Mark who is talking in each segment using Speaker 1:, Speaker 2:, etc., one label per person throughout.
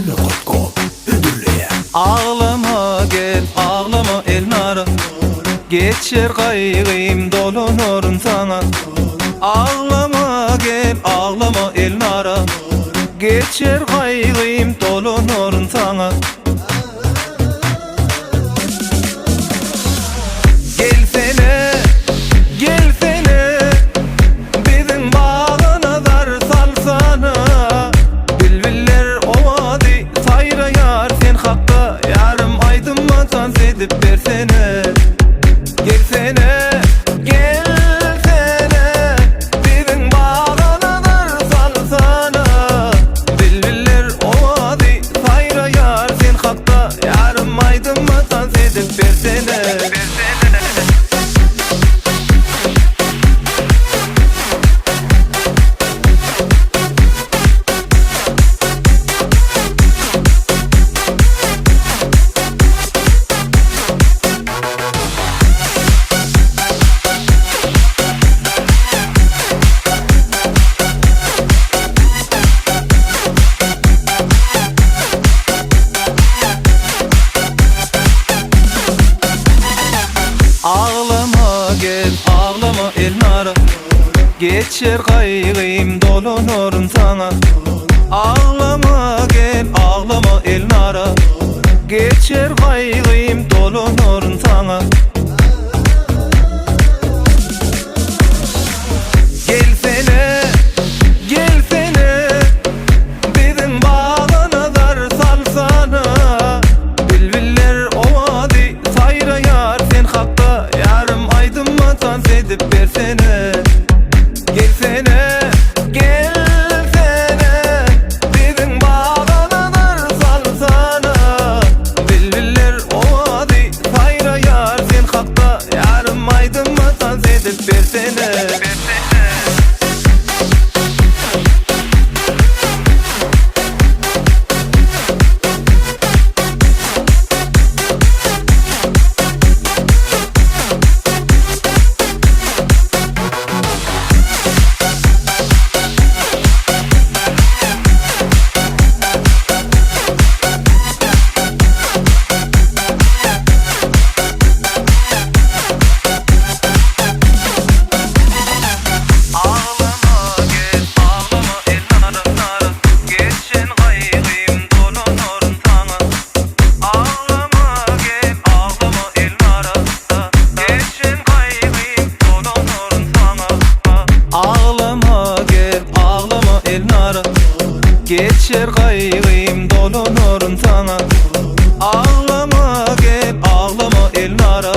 Speaker 1: seni katkop ödürleye.
Speaker 2: Ağlama gel ağlama Elnara, geçer kaygıyım dolunurun sana. Ağlama gel ağlama Elnara, geçer kaygıyım dolunurun sana. Gelsene, gelsene, bizim bağına dar salsana. Bülbüller ovadi sayrayar sen hakka, yarım aydınmatan sedip versene. Gelsene, gelsene, bizim bağına dar salsana. Bülbüller ovadi sayrayar sen hakka, yarım aydınmatan sedip versene. Ağlama gel ağlama Elnara, geçer kaygıyım dolunurun sana. Ağlama gel ağlama Elnara, geçer kaygıyım dolunurun sana. Gelsene, gelsene, bizim bağına dar salsana. Bülbüller ovadi sayrayar sen hakka, yarım aydınmatan sedip versene. Gelsene, gelsene, bizim bağına dar salsana. Bülbüller ovadi sayrayar sen hakka, yarım aydınmatan sedip versene. Geçer kaygıyım dolunurun sana. Ağlama gel ağlama Elnara,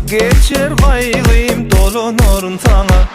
Speaker 2: geçer kaygıyım dolunurun sana.